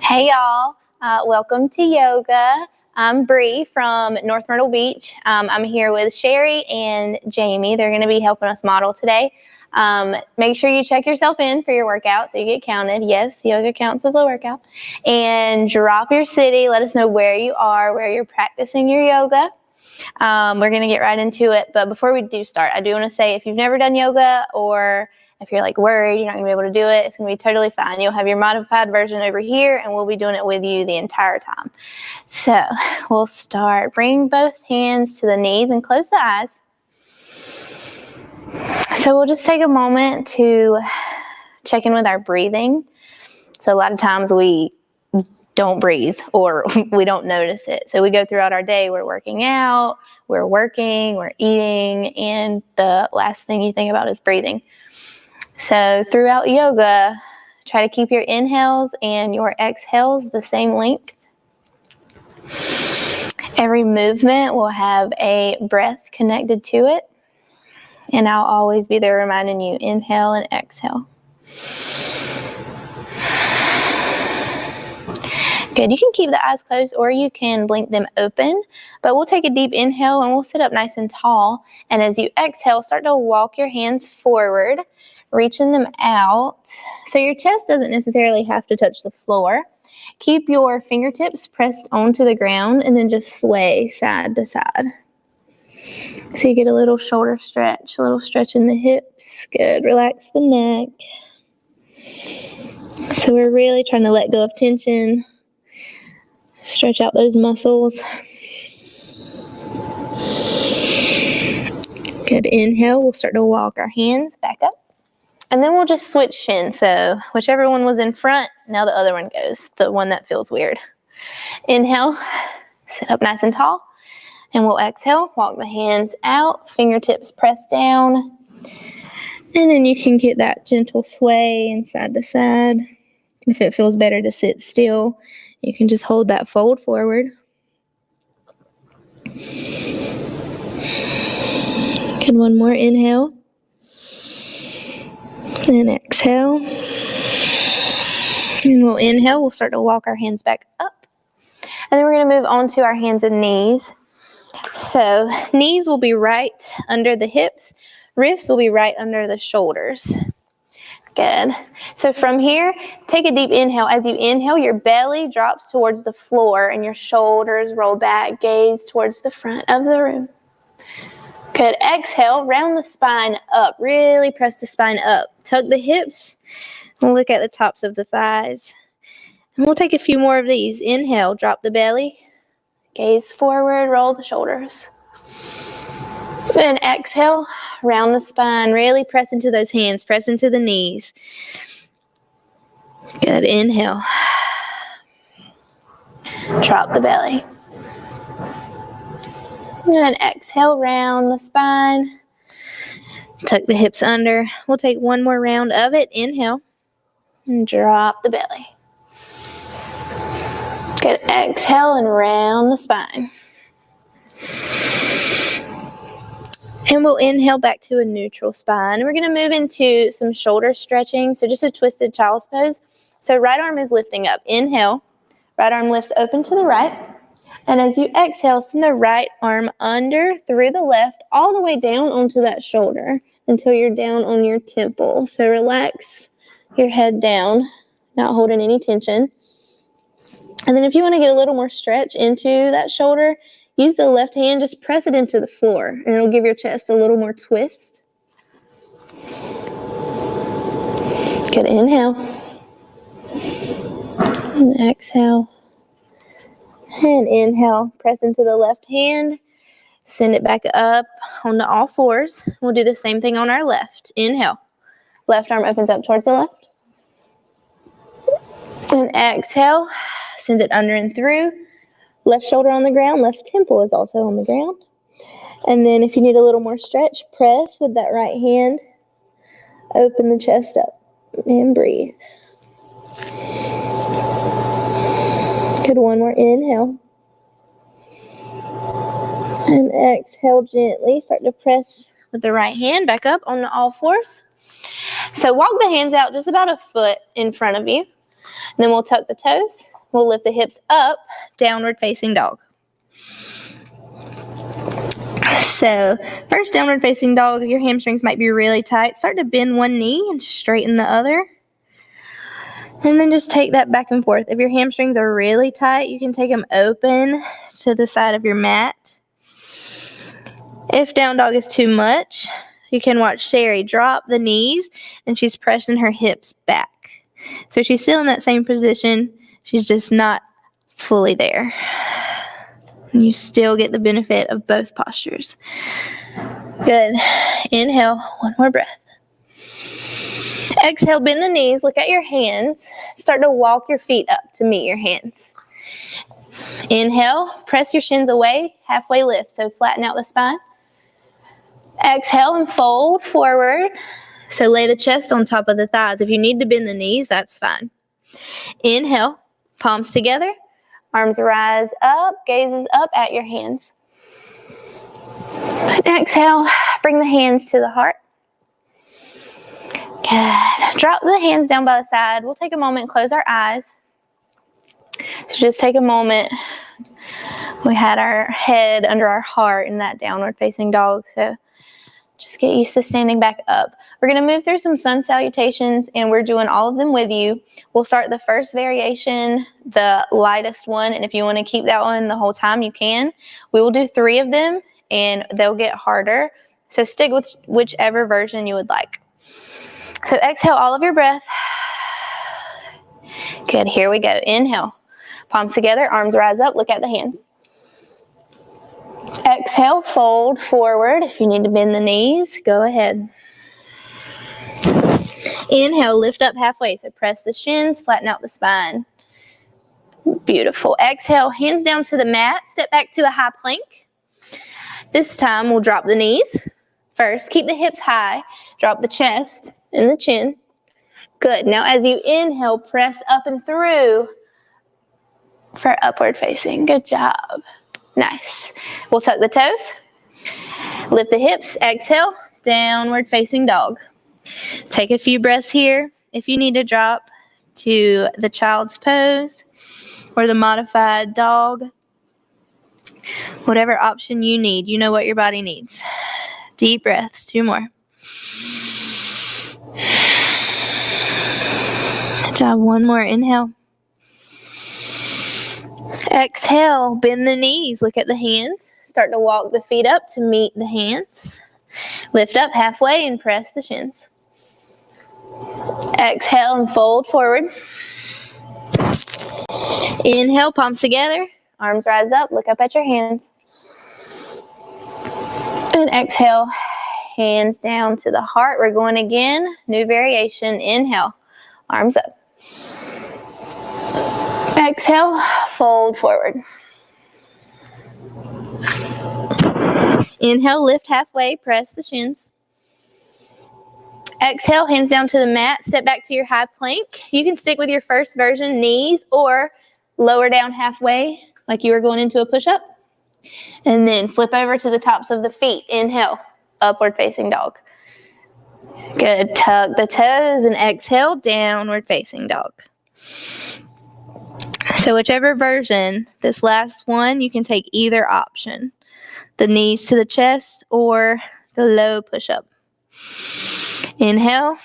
Hey y'all, welcome to yoga. I'm Bree from North Myrtle Beach. I'm here with Sherry and Jamie. They're going to be helping us model today. Make sure you check yourself in for your workout so you get counted. Yes, yoga counts as a workout. And drop your city. Let us know where you are, where you're practicing your yoga. We're going to get right into it. But before we do start, I do want to say if you've never done yoga or if you're like worried you're not going to be able to do it, it's going to be totally fine. You'll have your modified version over here and we'll be doing it with you the entire time. So we'll start. Bring both hands to the knees and close the eyes. So we'll just take a moment to check in with our breathing. So a lot of times we don't breathe or we don't notice it. So we go throughout our day, we're working out, we're working, we're eating, and the last thing you think about is breathing. So throughout yoga, try to keep your inhales and your exhales the same length. Every movement will have a breath connected to it. And I'll always be there reminding you, inhale and exhale. Good, you can keep the eyes closed or you can blink them open, but we'll take a deep inhale and we'll sit up nice and tall. And as you exhale, start to walk your hands forward, reaching them out. So your chest doesn't necessarily have to touch the floor. Keep your fingertips pressed onto the ground and then just sway side to side. So you get a little shoulder stretch, a little stretch in the hips. Good, relax the neck. So we're really trying to let go of tension. Stretch out those muscles. Good, inhale, we'll start to walk our hands back up. And then we'll just switch shins. So whichever one was in front, now the other one goes, the one that feels weird. Inhale, sit up nice and tall. And we'll exhale, walk the hands out, fingertips pressed down. And then you can get that gentle sway and side to side. If it feels better to sit still, you can just hold that fold forward. Good, one more inhale. And exhale. And we'll inhale, we'll start to walk our hands back up. And then we're going to move on to our hands and knees. So knees will be right under the hips. Wrists will be right under the shoulders. Good. So from here, take a deep inhale. As you inhale, your belly drops towards the floor and your shoulders roll back, gaze towards the front of the room. Good. Exhale, round the spine up. Really press the spine up. Tuck the hips and look at the tops of the thighs. And we'll take a few more of these. Inhale, drop the belly. Gaze forward, roll the shoulders. Then exhale, round the spine. Really press into those hands, press into the knees. Good, inhale. Drop the belly. And exhale, round the spine. Tuck the hips under. We'll take one more round of it. Inhale. And drop the belly. Good, exhale and round the spine. And we'll inhale back to a neutral spine. We're going to move into some shoulder stretching. So just a twisted child's pose. So right arm is lifting up. Inhale. Right arm lifts open to the right. And as you exhale, send the right arm under through the left, all the way down onto that shoulder until you're down on your temple. So relax your head down, not holding any tension. And then if you want to get a little more stretch into that shoulder, use the left hand, just press it into the floor, and it'll give your chest a little more twist. Good, inhale. And exhale. And inhale, press into the left hand. Send it back up onto all fours. We'll do the same thing on our left. Inhale. Left arm opens up towards the left. And exhale. Send it under and through. Left shoulder on the ground. Left temple is also on the ground. And then if you need a little more stretch, press with that right hand. Open the chest up and breathe. Good, one more inhale. And exhale gently. Start to press with the right hand back up on all fours. So walk the hands out just about a foot in front of you. Then we'll tuck the toes. We'll lift the hips up, downward facing dog. So first downward facing dog, your hamstrings might be really tight. Start to bend one knee and straighten the other. And then just take that back and forth. If your hamstrings are really tight, you can take them open to the side of your mat. If down dog is too much, you can watch Sherry drop the knees and she's pressing her hips back. So she's still in that same position. She's just not fully there. And you still get the benefit of both postures. Good. Inhale, one more breath. Exhale, bend the knees, look at your hands. Start to walk your feet up to meet your hands. Inhale, press your shins away, halfway lift, so flatten out the spine. Exhale and fold forward. So lay the chest on top of the thighs. If you need to bend the knees, that's fine. Inhale, palms together, arms rise up, gazes up at your hands. Exhale, bring the hands to the heart. Good. Drop the hands down by the side. We'll take a moment and close our eyes. So just take a moment. We had our head under our heart in that downward facing dog. So just get used to standing back up. We're going to move through some sun salutations and we're doing all of them with you. We'll start the first variation, the lightest one. And if you want to keep that one the whole time, you can. We will do 3 of them and they'll get harder. So stick with whichever version you would like. So exhale all of your breath. Good, here we go. Inhale, palms together, arms rise up, look at the hands. Exhale, fold forward. If you need to bend the knees, go ahead. Inhale, lift up halfway, so press the shins, flatten out the spine. Beautiful. Exhale, hands down to the mat, step back to a high plank. This time we'll drop the knees. First, keep the hips high, drop the chest and the chin. Good. Now as you inhale, press up and through for upward facing. Good job. Nice. We'll tuck the toes. Lift the hips. Exhale, downward facing dog. Take a few breaths here. If you need to drop to the child's pose or the modified dog, whatever option you need, you know what your body needs. Deep breaths. 2 more. Good job. 1 more. Inhale. Exhale. Bend the knees. Look at the hands. Start to walk the feet up to meet the hands. Lift up halfway and press the shins. Exhale and fold forward. Inhale, palms together. Arms rise up. Look up at your hands. And exhale, hands down to the heart. We're going again. New variation. Inhale, arms up. Exhale, fold forward. Inhale, lift halfway, press the shins. Exhale, hands down to the mat, step back to your high plank. You can stick with your first version, knees, or lower down halfway, like you were going into a push-up. And then flip over to the tops of the feet. Inhale, upward facing dog. Good. Tuck the toes and exhale, downward facing dog. So whichever version, this last one, you can take either option. The knees to the chest or the low push-up. Inhale.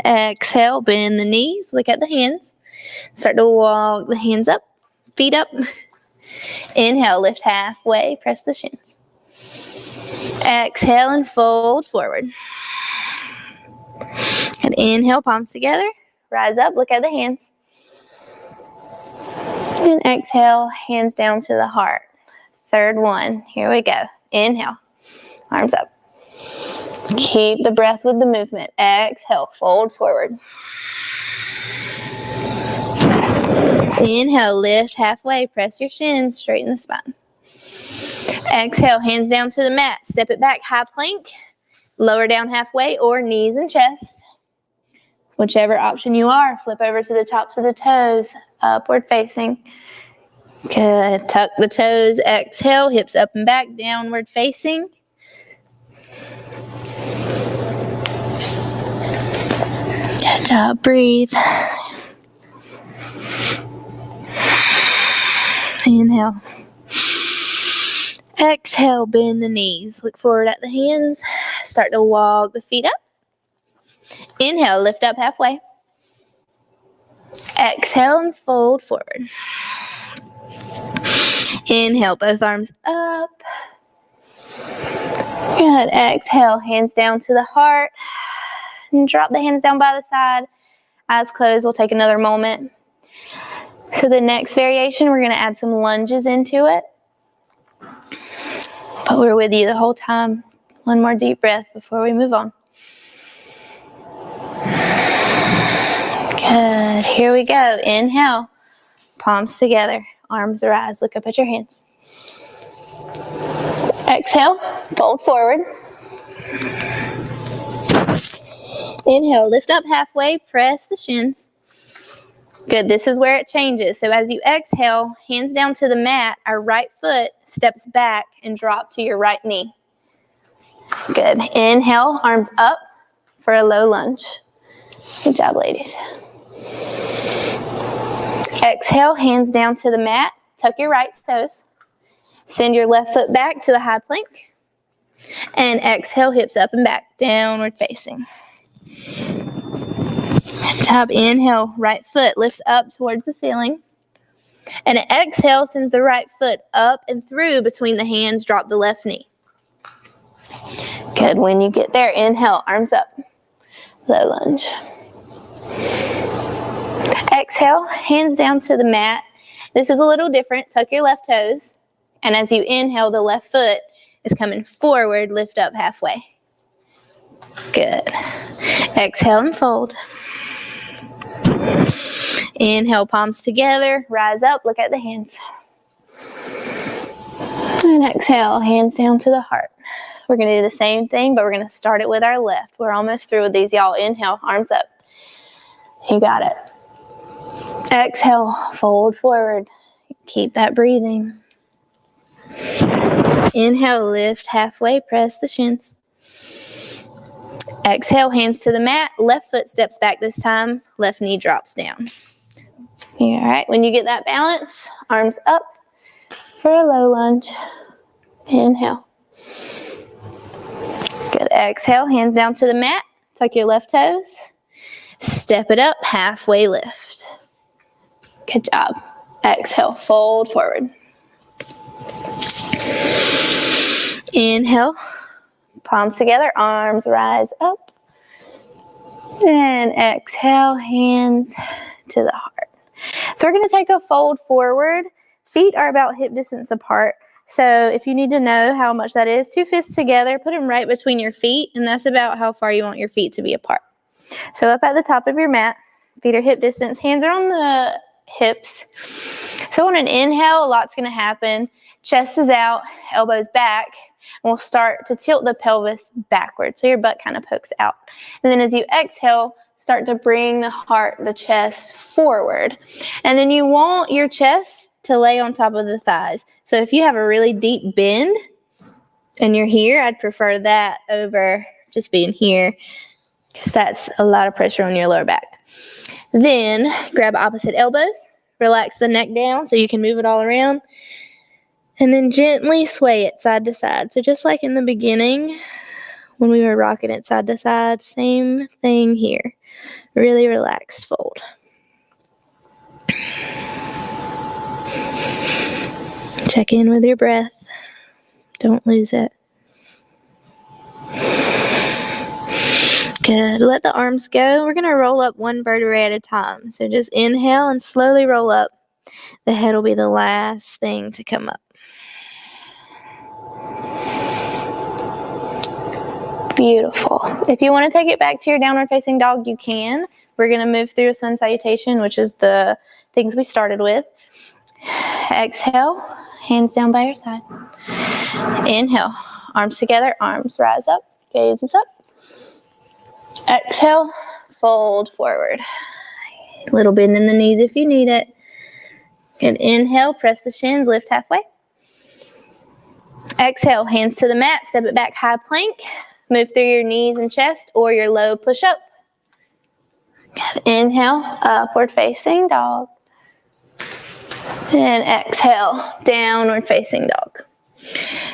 Exhale, bend the knees, look at the hands. Start to walk the hands up, feet up. Inhale, lift halfway, press the shins. Exhale and fold forward. And inhale, palms together. Rise up, look at the hands. And exhale, hands down to the heart. Third one, here we go. Inhale, arms up. Keep the breath with the movement. Exhale, fold forward. Inhale, lift halfway, press your shins, straighten the spine. Exhale, hands down to the mat. Step it back, high plank, lower down halfway, or knees and chest. Whichever option you are, flip over to the tops of the toes, upward facing. Good. Tuck the toes, exhale, hips up and back, downward facing. Good job. Breathe. Inhale. Exhale, bend the knees. Look forward at the hands. Start to walk the feet up. Inhale, lift up halfway. Exhale and fold forward. Inhale, both arms up. Good. Exhale, hands down to the heart. And drop the hands down by the side. Eyes closed. We'll take another moment. So the next variation, we're going to add some lunges into it. But we're with you the whole time. One more deep breath before we move on. Good. Here we go. Inhale. Palms together. Arms rise. Look up at your hands. Exhale. Fold forward. Inhale. Lift up halfway. Press the shins. Good. This is where it changes. So as you exhale, hands down to the mat, our right foot steps back and drop to your right knee. Good. Inhale. Arms up for a low lunge. Good job, ladies. Exhale, hands down to the mat. Tuck your right toes. Send your left foot back to a high plank. And exhale, hips up and back, downward facing. Good job. Inhale, right foot lifts up towards the ceiling. And exhale, sends the right foot up and through between the hands. Drop the left knee. Good. When you get there, inhale, arms up. Low lunge. Exhale, hands down to the mat. This is a little different. Tuck your left toes. And as you inhale, the left foot is coming forward. Lift up halfway. Good. Exhale and fold. Inhale, palms together. Rise up. Look at the hands. And exhale, hands down to the heart. We're going to do the same thing, but we're going to start it with our left. We're almost through with these, y'all. Inhale, arms up. You got it. Exhale, fold forward. Keep that breathing. Inhale, lift halfway, press the shins. Exhale, hands to the mat. Left foot steps back this time. Left knee drops down. All right, when you get that balance, arms up for a low lunge. Inhale. Good. Exhale, hands down to the mat. Tuck your left toes. Step it up, halfway lift. Good job. Exhale, fold forward. Inhale, palms together, arms rise up. And exhale, hands to the heart. So we're going to take a fold forward. Feet are about hip distance apart. So if you need to know how much that is, 2 fists together, put them right between your feet, and that's about how far you want your feet to be apart. So up at the top of your mat, feet are hip distance, hands are on the hips. So on an inhale, a lot's going to happen. Chest is out, elbows back, and we'll start to tilt the pelvis backward. So your butt kind of pokes out. And then as you exhale, start to bring the heart, the chest forward. And then you want your chest to lay on top of the thighs. So if you have a really deep bend and you're here, I'd prefer that over just being here, because that's a lot of pressure on your lower back. Then grab opposite elbows, relax the neck down so you can move it all around, and then gently sway it side to side. So just like in the beginning when we were rocking it side to side, same thing here. Really relaxed fold. Check in with your breath. Don't lose it. Good. Let the arms go. We're going to roll up one vertebrae at a time. So just inhale and slowly roll up. The head will be the last thing to come up. Beautiful. If you want to take it back to your downward facing dog, you can. We're going to move through a sun salutation, which is the things we started with. Exhale, hands down by your side. Inhale, arms together, arms rise up, gaze is up. Exhale, fold forward. A little bend in the knees if you need it. Good. Inhale, press the shins, lift halfway. Exhale, hands to the mat, step it back, high plank. Move through your knees and chest or your low push-up. Good. Inhale, upward facing dog. And exhale, downward facing dog.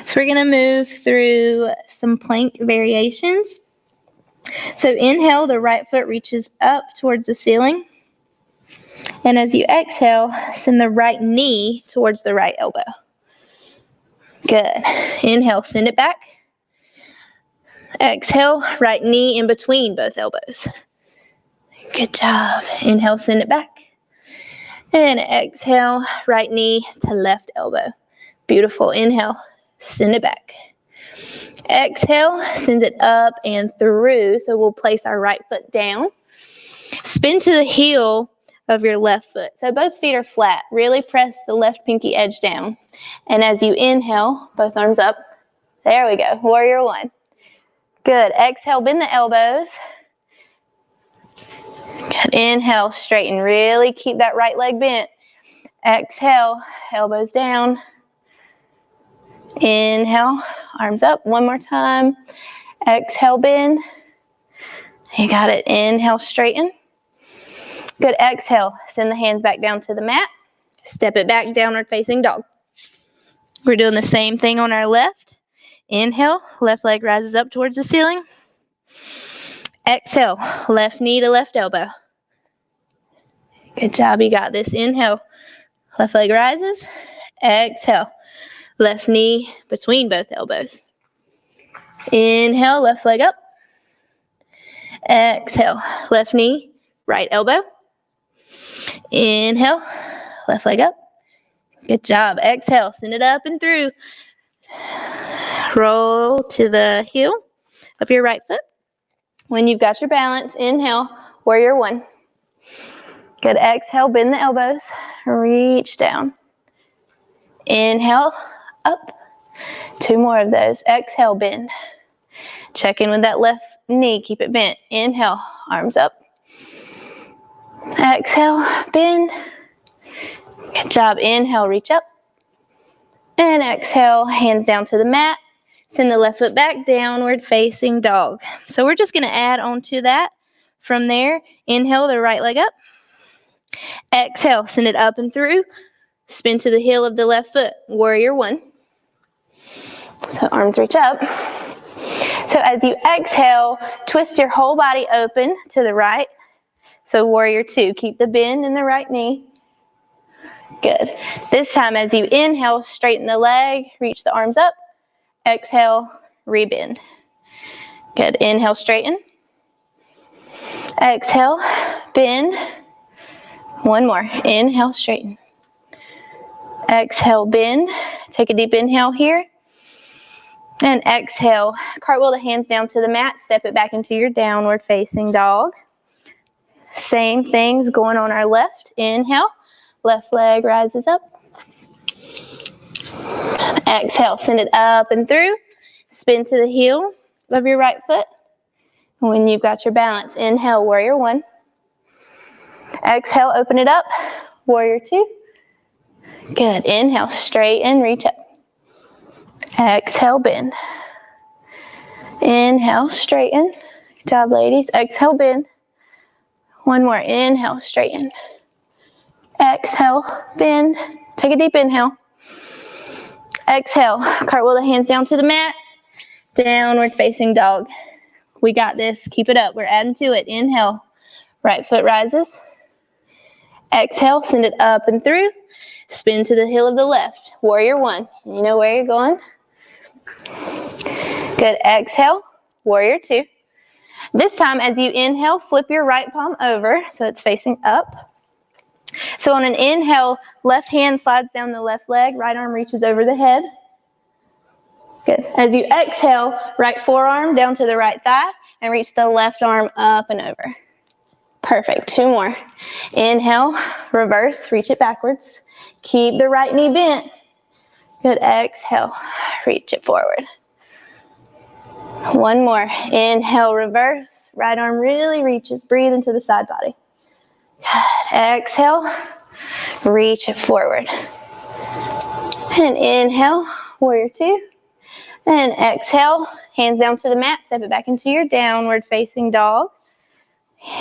So we're gonna move through some plank variations. So inhale, the right foot reaches up towards the ceiling. And as you exhale, send the right knee towards the right elbow. Good. Inhale, send it back. Exhale, right knee in between both elbows. Good job. Inhale, send it back. And exhale, right knee to left elbow. Beautiful. Inhale, send it back. Exhale, sends it up and through. So we'll place our right foot down. Spin to the heel of your left foot. So both feet are flat. Really press the left pinky edge down. And as you inhale, both arms up. There we go. Warrior one. Good. Exhale, bend the elbows. Good. Inhale, straighten. Really keep that right leg bent. Exhale, elbows down. Inhale, arms up. One more time. Exhale, bend. You got it. Inhale, straighten. Good. Exhale, send the hands back down to the mat. Step it back, downward facing dog. We're doing the same thing on our left. Inhale, left leg rises up towards the ceiling. Exhale, left knee to left elbow. Good job, you got this. Inhale, left leg rises. Exhale, left knee between both elbows. Inhale, left leg up. Exhale, left knee, right elbow. Inhale, left leg up. Good job. Exhale, send it up and through. Roll to the heel of your right foot. When you've got your balance, inhale, warrior one. Good. Exhale, bend the elbows, reach down. Inhale, up. Two more of those. Exhale, bend. Check in with that left knee, keep it bent. Inhale, arms up. Exhale, bend. Good job. Inhale, reach up. And exhale, hands down to the mat. Send the left foot back, downward facing dog. So we're just going to add on to that. From there, inhale the right leg up. Exhale, send it up and through. Spin to the heel of the left foot, warrior one. So arms reach up. So as you exhale, twist your whole body open to the right. So warrior two, keep the bend in the right knee. Good. This time as you inhale, straighten the leg, reach the arms up. Exhale, rebend. Good. Inhale, straighten. Exhale, bend. One more. Inhale, straighten. Exhale, bend. Take a deep inhale here. And exhale, cartwheel the hands down to the mat. Step it back into your downward facing dog. Same things going on our left. Inhale, left leg rises up. Exhale, send it up and through. Spin to the heel of your right foot. When you've got your balance, inhale, warrior one. Exhale, open it up, warrior two. Good. Inhale, straighten, reach up. Exhale, bend. Inhale, straighten. Good job, ladies. Exhale, bend. One more. Inhale, straighten. Exhale, bend. Take a deep inhale. Exhale, cartwheel the hands down to the mat. Downward facing dog. We got this. Keep it up. We're adding to it. Inhale, right foot rises. Exhale, send it up and through. Spin to the heel of the left. Warrior one. You know where you're going. Good. Exhale, warrior two. This time, as you inhale, flip your right palm over so it's facing up. So on an inhale, left hand slides down the left leg, right arm reaches over the head. Good. As you exhale, right forearm down to the right thigh and reach the left arm up and over. Perfect. Two more. Inhale, reverse, reach it backwards. Keep the right knee bent. Good. Exhale, reach it forward. One more. Inhale, reverse. Right arm really reaches. Breathe into the side body. Good. Exhale, reach it forward. And inhale, warrior two. And exhale, hands down to the mat. Step it back into your downward facing dog.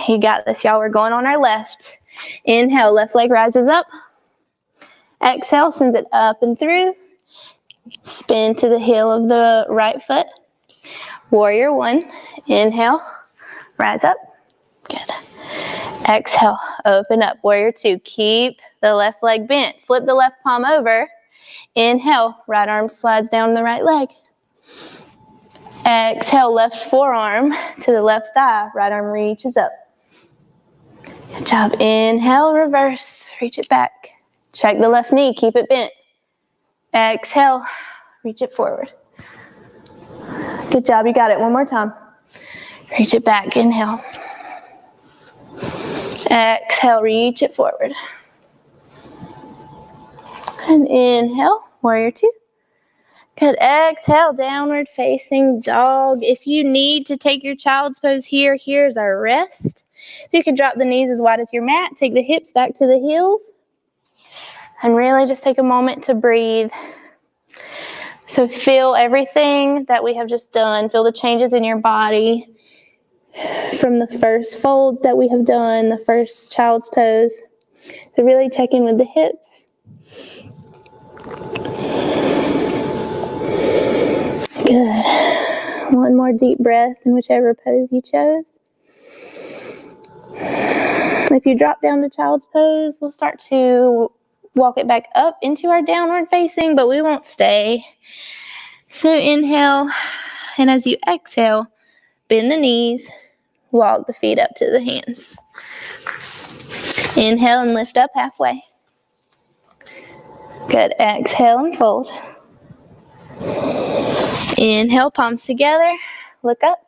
You got this, y'all. We're going on our left. Inhale, left leg rises up. Exhale, sends it up and through. Spin to the heel of the right foot. Warrior one. Inhale, rise up. Good. Exhale, open up. Warrior two. Keep the left leg bent. Flip the left palm over. Inhale, right arm slides down the right leg. Exhale, left forearm to the left thigh. Right arm reaches up. Good job. Inhale, reverse. Reach it back. Check the left knee. Keep it bent. Exhale, reach it forward. Good job. You got it. One more time. Reach it back. Inhale. Exhale, reach it forward. And inhale, warrior two. Good. Exhale, downward facing dog. If you need to take your child's pose here, here's our rest. So you can drop the knees as wide as your mat. Take the hips back to the heels. And really just take a moment to breathe. So feel everything that we have just done. Feel the changes in your body from the first folds that we have done, the first child's pose. So really check in with the hips. Good. One more deep breath in whichever pose you chose. If you drop down to child's pose, we'll start to walk it back up into our downward facing, but we won't stay. So inhale, and as you exhale, bend the knees, walk the feet up to the hands. Inhale and lift up halfway. Good. Exhale and fold. Inhale, palms together, look up.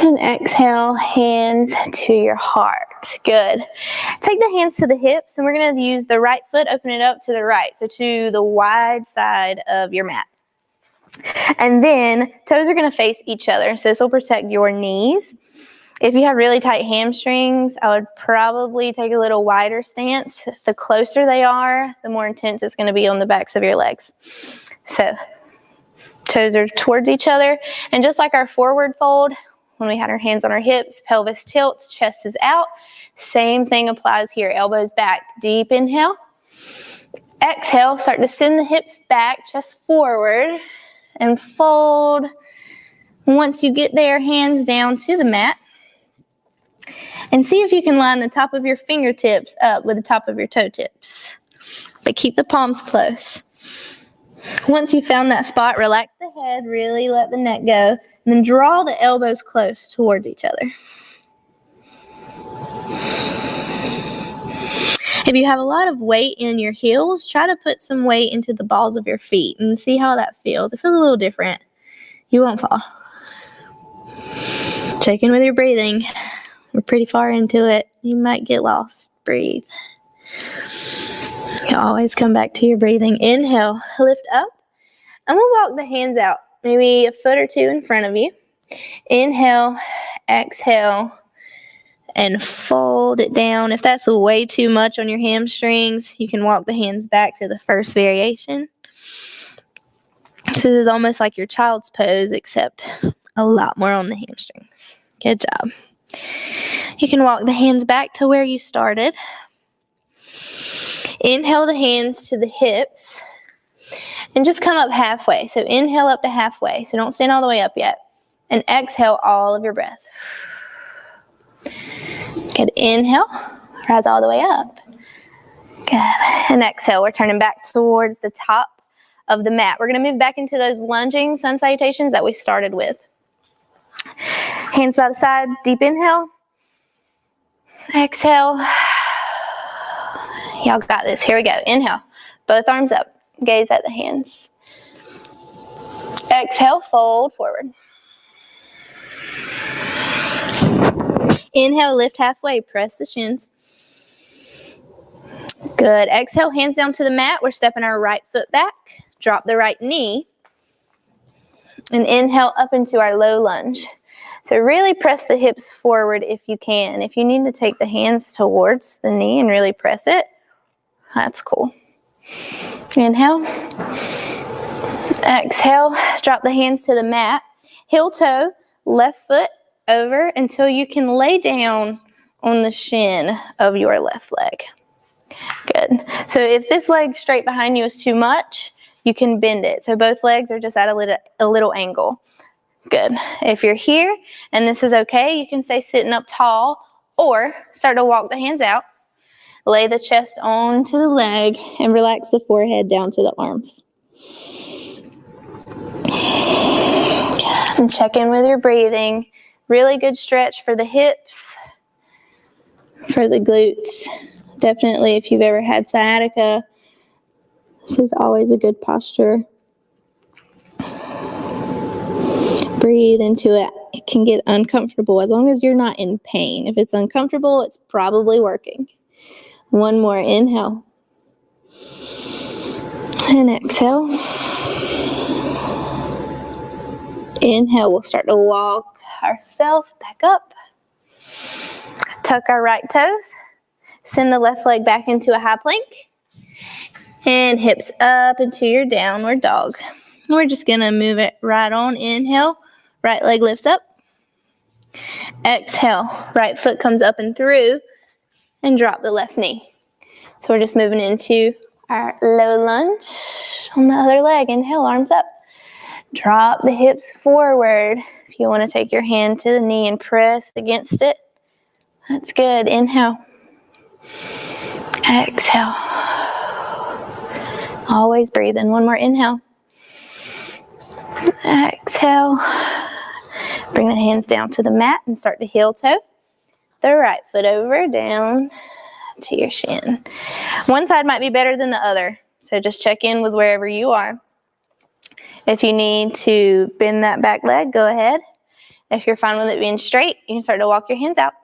And exhale, hands to your heart. Good. Take the hands to the hips, and we're going to use the right foot, open it up to the right, so to the wide side of your mat. And then toes are going to face each other, so this will protect your knees. If you have really tight hamstrings, I would probably take a little wider stance. The closer they are, the more intense it's going to be on the backs of your legs. So toes are towards each other, and just like our forward fold, when we had our hands on our hips, pelvis tilts, chest is out. Same thing applies here. Elbows back. Deep inhale. Exhale. Start to send the hips back, chest forward, and fold. Once you get there, hands down to the mat. And see if you can line the top of your fingertips up with the top of your toe tips. But keep the palms close. Once you found that spot, relax the head, really let the neck go, and then draw the elbows close towards each other. If you have a lot of weight in your heels, try to put some weight into the balls of your feet and see how that feels. It feels a little different. You won't fall. Check in with your breathing. We're pretty far into it. You might get lost. Breathe. You always come back to your breathing. Inhale, lift up. I'm going to walk the hands out, maybe a foot or two in front of you. Inhale, exhale, and fold it down. If that's way too much on your hamstrings, you can walk the hands back to the first variation. So this is almost like your child's pose, except a lot more on the hamstrings. Good job. You can walk the hands back to where you started. Inhale the hands to the hips and just come up halfway. So inhale up to halfway. So don't stand all the way up yet. And exhale all of your breath. Good. Inhale, rise all the way up. Good. And exhale, we're turning back towards the top of the mat. We're going to move back into those lunging sun salutations that we started with. Hands by the side, deep inhale. Exhale. Y'all got this. Here we go. Inhale. Both arms up. Gaze at the hands. Exhale. Fold forward. Inhale. Lift halfway. Press the shins. Good. Exhale. Hands down to the mat. We're stepping our right foot back. Drop the right knee. And inhale up into our low lunge. So really press the hips forward if you can. If you need to take the hands towards the knee and really press it, that's cool. Inhale. Exhale. Drop the hands to the mat. Heel toe, left foot over until you can lay down on the shin of your left leg. Good. So if this leg straight behind you is too much, you can bend it. So both legs are just at a little angle. Good. If you're here and this is okay, you can stay sitting up tall or start to walk the hands out. Lay the chest onto the leg and relax the forehead down to the arms. And check in with your breathing. Really good stretch for the hips, for the glutes. Definitely if you've ever had sciatica, this is always a good posture. Breathe into it. It can get uncomfortable as long as you're not in pain. If it's uncomfortable, it's probably working. One more inhale. And exhale. Inhale, we'll start to walk ourselves back up. Tuck our right toes. Send the left leg back into a high plank. And hips up into your downward dog. We're just going to move it right on. Inhale, right leg lifts up. Exhale, right foot comes up and through. And drop the left knee. So we're just moving into our low lunge on the other leg. Inhale, arms up. Drop the hips forward. If you want to take your hand to the knee and press against it, that's good. Inhale. Exhale. Always breathing. One more inhale. Exhale. Bring the hands down to the mat and start to heel toe. The right foot over, down to your shin. One side might be better than the other, so just check in with wherever you are. If you need to bend that back leg, go ahead. If you're fine with it being straight, you can start to walk your hands out.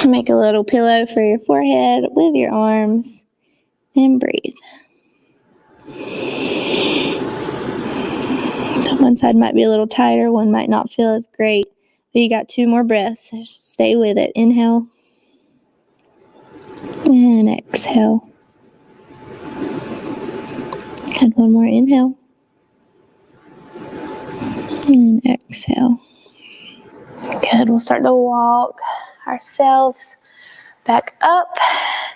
Make a little pillow for your forehead with your arms and breathe. One side might be a little tighter, one might not feel as great, but you got 2 more breaths, so stay with it. Inhale and exhale. And one more inhale and exhale. Good. We'll start to walk ourselves back up.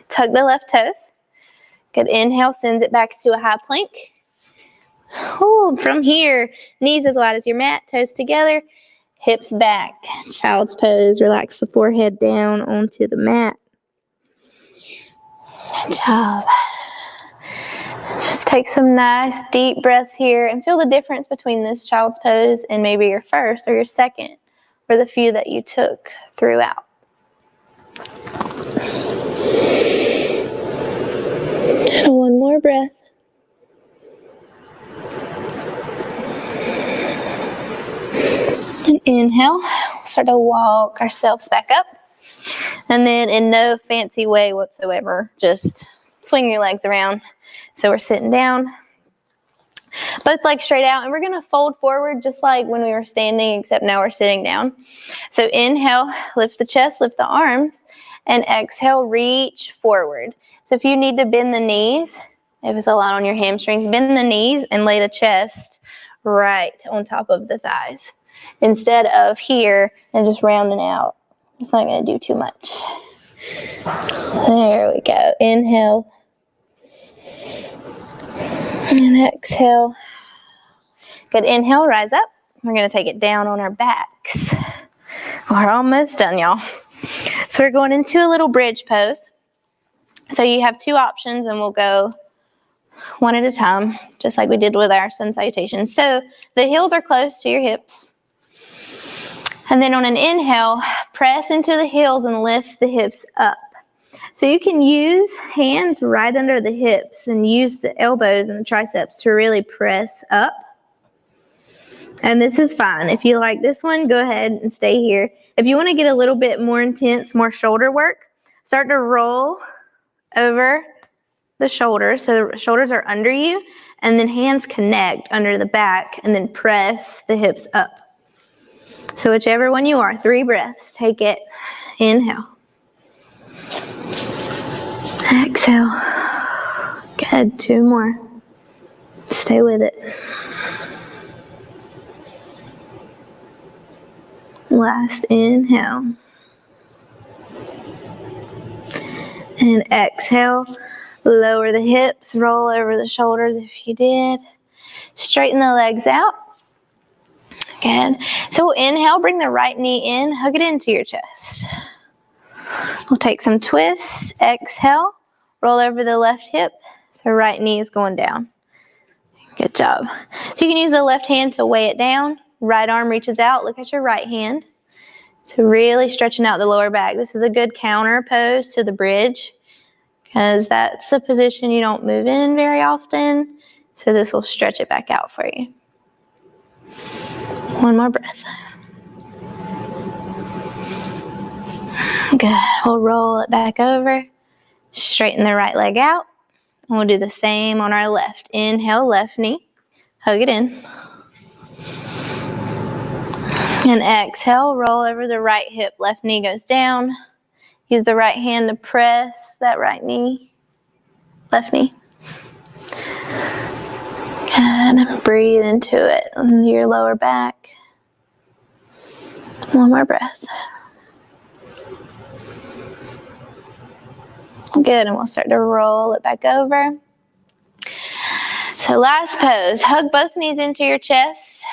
Tuck the left toes. Good. Inhale sends it back to a high plank. Ooh, from here, knees as wide as your mat, toes together, hips back. Child's pose. Relax the forehead down onto the mat. Good job. Just take some nice deep breaths here and feel the difference between this child's pose and maybe your first or your second, or the few that you took throughout. And one more breath. And inhale, we'll start to walk ourselves back up. And then in no fancy way whatsoever, just swing your legs around. So we're sitting down, both legs straight out, and we're going to fold forward just like when we were standing, except now we're sitting down. So inhale, lift the chest, lift the arms, and exhale, reach forward. So if you need to bend the knees, if it's a lot on your hamstrings, bend the knees and lay the chest right on top of the thighs instead of here and just rounding out. It's not going to do too much. There we go. Inhale. And exhale. Good. Inhale, rise up. We're going to take it down on our backs. We're almost done, y'all. So we're going into a little bridge pose. So you have 2 options, and we'll go one at a time, just like we did with our sun salutation. So the heels are close to your hips. And then on an inhale, press into the heels and lift the hips up. So you can use hands right under the hips and use the elbows and the triceps to really press up. And this is fine. If you like this one, go ahead and stay here. If you want to get a little bit more intense, more shoulder work, start to roll over the shoulders. So the shoulders are under you, and then hands connect under the back, and then press the hips up. So whichever one you are, 3 breaths. Take it. Inhale. Exhale. Good. 2 more. Stay with it. Last inhale. And exhale, lower the hips, roll over the shoulders if you did. Straighten the legs out. Good. So we'll inhale, bring the right knee in, hug it into your chest. We'll take some twists. Exhale, roll over the left hip. So right knee is going down. Good job. So you can use the left hand to weigh it down. Right arm reaches out. Look at your right hand. So really stretching out the lower back. This is a good counter pose to the bridge because that's a position you don't move in very often. So this will stretch it back out for you. One more breath. Good. We'll roll it back over. Straighten the right leg out. And we'll do the same on our left. Inhale, left knee. Hug it in. And exhale, roll over the right hip. Left knee goes down. Use the right hand to press that right knee. Left knee. Good. Breathe into it, into your lower back. One more breath. Good, and we'll start to roll it back over. So last pose, hug both knees into your chest.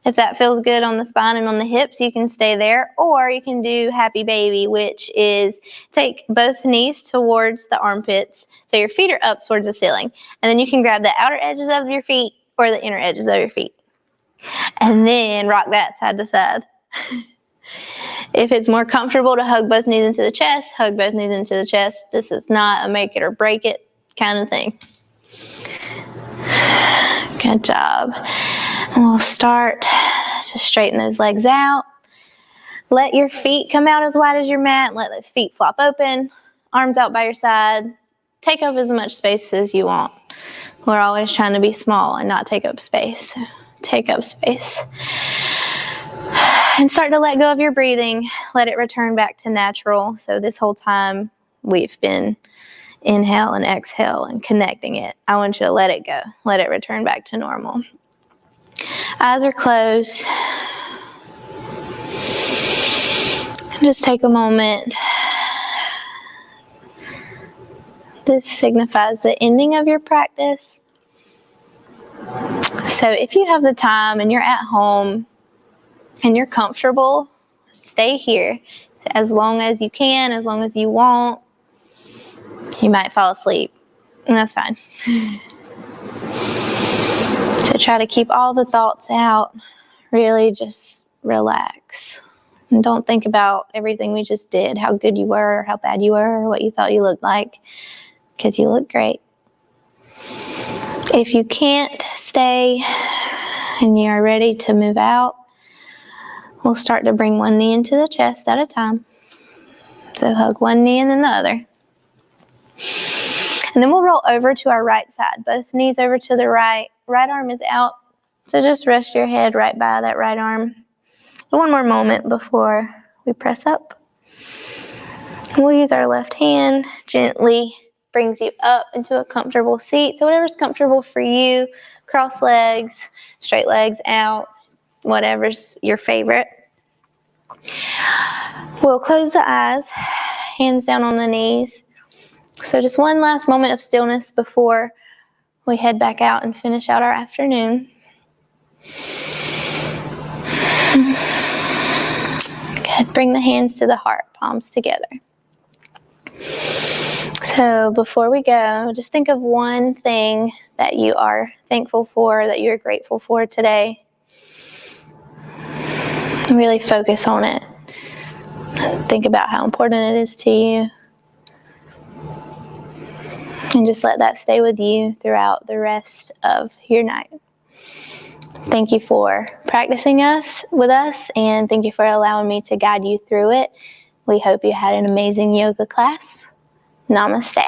If that feels good on the spine and on the hips, you can stay there. Or you can do happy baby, which is take both knees towards the armpits. So your feet are up towards the ceiling. And then you can grab the outer edges of your feet or the inner edges of your feet. And then rock that side to side. If it's more comfortable to hug both knees into the chest, hug both knees into the chest. This is not a make it or break it kind of thing. Good job. And we'll start to straighten those legs out. Let your feet come out as wide as your mat. Let those feet flop open. Arms out by your side. Take up as much space as you want. We're always trying to be small and not take up space. So take up space. And start to let go of your breathing. Let it return back to natural. So this whole time we've been inhale and exhale and connecting it. I want you to let it go. Let it return back to normal. Eyes are closed. Just take a moment. This signifies the ending of your practice. So if you have the time and you're at home and you're comfortable, stay here as long as you can, as long as you want. You might fall asleep, and that's fine. So try to keep all the thoughts out. Really just relax. And don't think about everything we just did, how good you were, how bad you were, what you thought you looked like, because you look great. If you can't stay and you are ready to move out, we'll start to bring one knee into the chest at a time. So hug one knee and then the other. And then we'll roll over to our right side. Both knees over to the right. Right arm is out. So just rest your head right by that right arm. One more moment before we press up. We'll use our left hand. Gently brings you up into a comfortable seat. So whatever's comfortable for you. Cross legs, straight legs out. Whatever's your favorite. We'll close the eyes. Hands down on the knees. So just one last moment of stillness before we head back out and finish out our afternoon. Good. Bring the hands to the heart, palms together. So before we go, just think of one thing that you are thankful for, that you're grateful for today. And really focus on it. Think about how important it is to you. And just let that stay with you throughout the rest of your night. Thank you for practicing with us, and thank you for allowing me to guide you through it. We hope you had an amazing yoga class. Namaste.